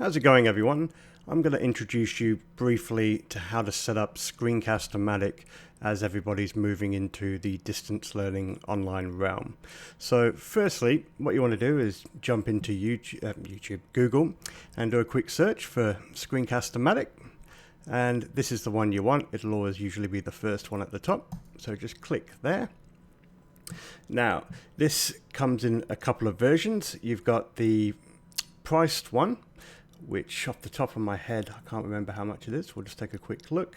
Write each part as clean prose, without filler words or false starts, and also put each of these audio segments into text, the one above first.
How's it going, everyone? I'm going to introduce you briefly to how to set up Screencast-o-Matic as everybody's moving into the distance learning online realm. So firstly, what you want to do is jump into Google, and do a quick search for Screencast-o-Matic. And this is the one you want. It'll always usually be the first one at the top. So just click there. Now, this comes in a couple of versions. You've got the priced one, which off the top of my head, I can't remember how much it is. We'll just take a quick look.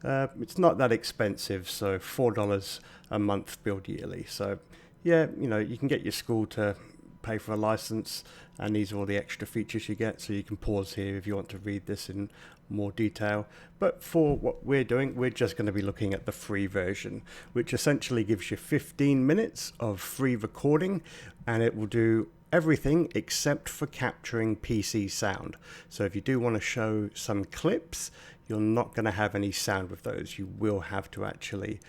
It's not that expensive, so $4 a month billed yearly. So yeah, you can get your school to pay for a license, and these are all the extra features you get. So you can pause here if you want to read this in more detail. But for what we're doing, we're just going to be looking at the free version, which essentially gives you 15 minutes of free recording, and it will do everything except for capturing PC sound. So if you do want to show some clips, you're not going to have any sound with those. You will have to actually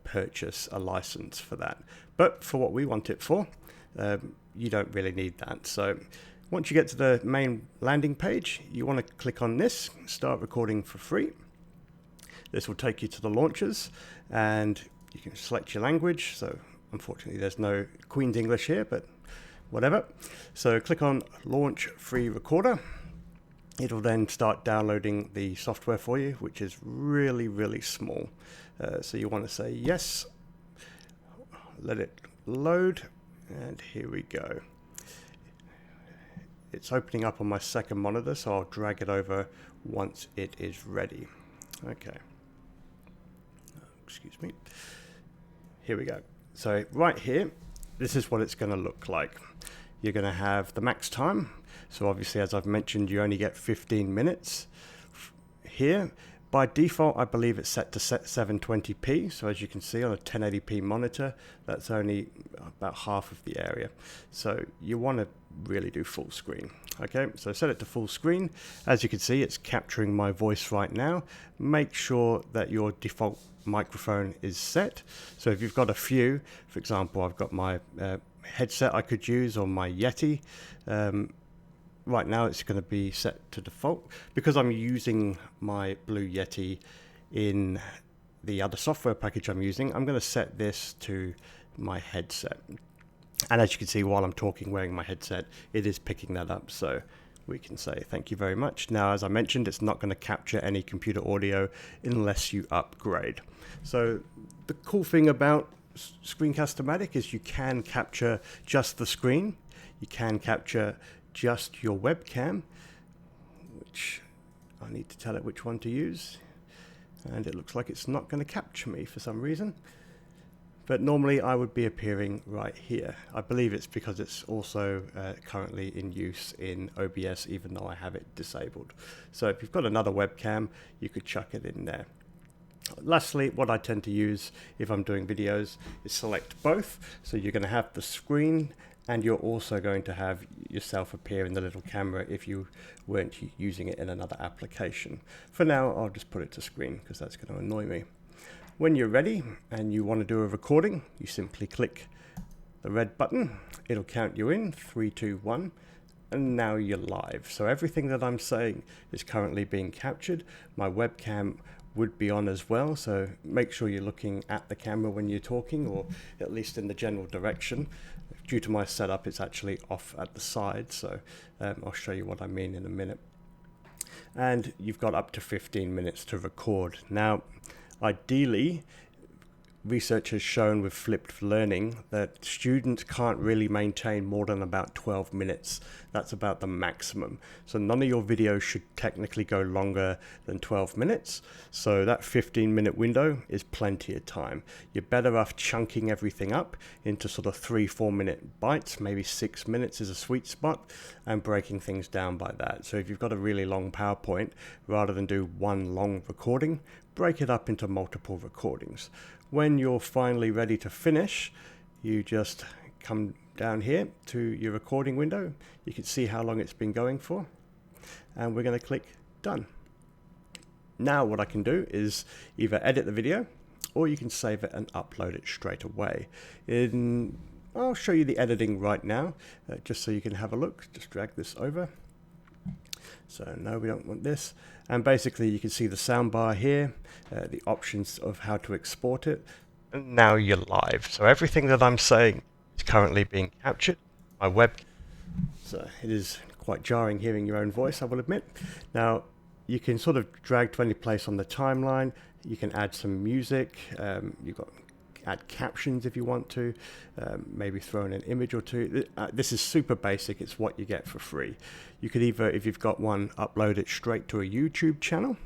purchase a license for that. But for what we want it for, you don't really need that. So once you get to the main landing page, you want to click on this, start recording for free. This will take you to the launchers, and you can select your language. So unfortunately there's no Queen's English here, but whatever. So click on Launch Free Recorder. It'll then start downloading the software for you, which is really, really small. So you want to say yes, let it load, and here we go. It's opening up on my second monitor, so I'll drag it over once it is ready. Okay. Excuse me. Here we go. So right here, this is what it's going to look like. You're going to have the max time. So obviously, as I've mentioned, you only get 15 minutes here. By default, I believe it's set to 720p. So as you can see on a 1080p monitor, that's only about half of the area. So you want to really do full screen. Okay, so set it to full screen. As you can see, it's capturing my voice right now. Make sure that your default microphone is set. So if you've got a few, for example, I've got my headset I could use, or my Yeti. Right now it's going to be set to default because I'm using my Blue Yeti in the other software package I'm using. I'm going to set this to my headset, and as you can see, while I'm talking wearing my headset, it is picking that up, so we can say thank you very much. Now, as I mentioned, it's not going to capture any computer audio unless you upgrade. So the cool thing about Screencast-o-Matic is you can capture just the screen. You can capture just your webcam, which I need to tell it which one to use, and it looks like it's not going to capture me for some reason. But normally I would be appearing right here. I believe it's because it's also currently in use in OBS, even though I have it disabled. So if you've got another webcam, you could chuck it in there. Lastly, what I tend to use if I'm doing videos is select both. So you're going to have the screen, and you're also going to have yourself appear in the little camera if you weren't using it in another application. For now, I'll just put it to screen because that's going to annoy me. When you're ready and you want to do a recording, you simply click the red button. It'll count you in, 3, 2, 1, and now you're live. So everything that I'm saying is currently being captured. My webcam would be on as well, so make sure you're looking at the camera when you're talking, or at least in the general direction. Due to my setup, it's actually off at the side, so I'll show you what I mean in a minute. And you've got up to 15 minutes to record. Now, ideally, research has shown with flipped learning that students can't really maintain more than about 12 minutes. That's about the maximum. So none of your videos should technically go longer than 12 minutes. So that 15-minute window is plenty of time. You're better off chunking everything up into sort of 3-4 minute bites. Maybe 6 minutes is a sweet spot, and breaking things down by that. So if you've got a really long PowerPoint, rather than do one long recording, break it up into multiple recordings. When you're finally ready to finish, you just come down here to your recording window. You can see how long it's been going for, and we're going to click done. Now what I can do is either edit the video, or you can save it and upload it straight away. I'll show you the editing right now, just so you can have a look. Just drag this over. So no, we don't want this. And basically you can see the soundbar here, the options of how to export it. And now you're live. So everything that I'm saying is currently being captured. My webcam. So it is quite jarring hearing your own voice, I will admit. Now you can sort of drag to any place on the timeline. You can add some music. You've got add captions if you want to, maybe throw in an image or two. This is super basic. It's what you get for free. You could either, if you've got one, upload it straight to a YouTube channel,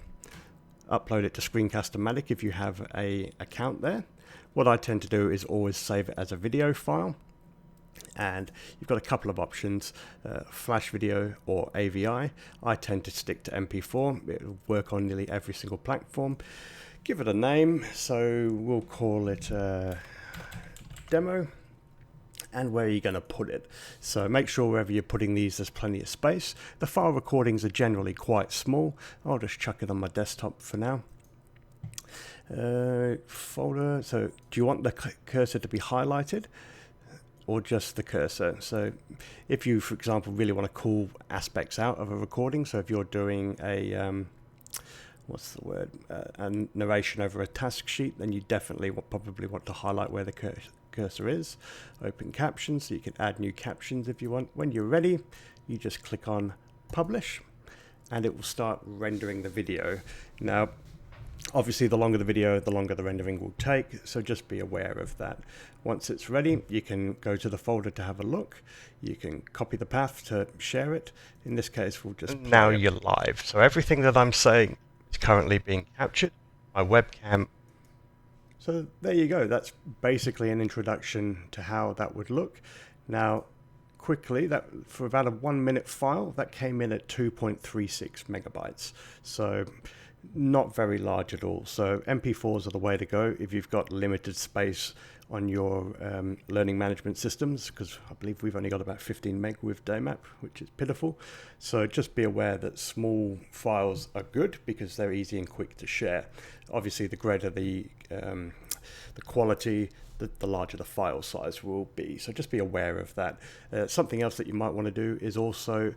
upload it to Screencast-o-Matic if you have a account there. What I tend to do is always save it as a video file. And you've got a couple of options, Flash video or AVI. I tend to stick to MP4. It'll work on nearly every single platform. Give it a name, so we'll call it demo. And where are you going to put it? So make sure wherever you're putting these there's plenty of space. The file recordings are generally quite small. I'll just chuck it on my desktop for now. Folder, so do you want the cursor to be highlighted or just the cursor? So if you, for example, really want to call aspects out of a recording, so if you're doing a what's the word, a narration over a task sheet, then you definitely probably want to highlight where the cursor is. Open captions, so you can add new captions if you want. When you're ready, you just click on publish and it will start rendering the video. Now, obviously the longer the video, the longer the rendering will take, so just be aware of that. Once it's ready, you can go to the folder to have a look. You can copy the path to share it. In this case, we'll just play Now it. you're live. So everything that I'm saying is currently being captured. My webcam. So there you go. That's basically an introduction to how that would look. Now, quickly, that for about a 1 minute file, that came in at 2.36 megabytes. So not very large at all. So MP4s are the way to go if you've got limited space on your learning management systems, because I believe we've only got about 15 meg with DayMap, which is pitiful. So just be aware that small files are good because they're easy and quick to share. Obviously, the greater the quality, the larger the file size will be. So just be aware of that. Something else that you might want to do is also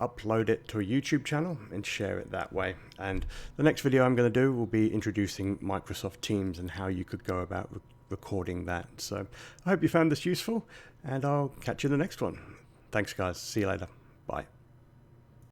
upload it to a YouTube channel and share it that way. And the next video I'm going to do will be introducing Microsoft Teams and how you could go about recording that. So I hope you found this useful, and I'll catch you in the next one. Thanks guys, see you later, bye.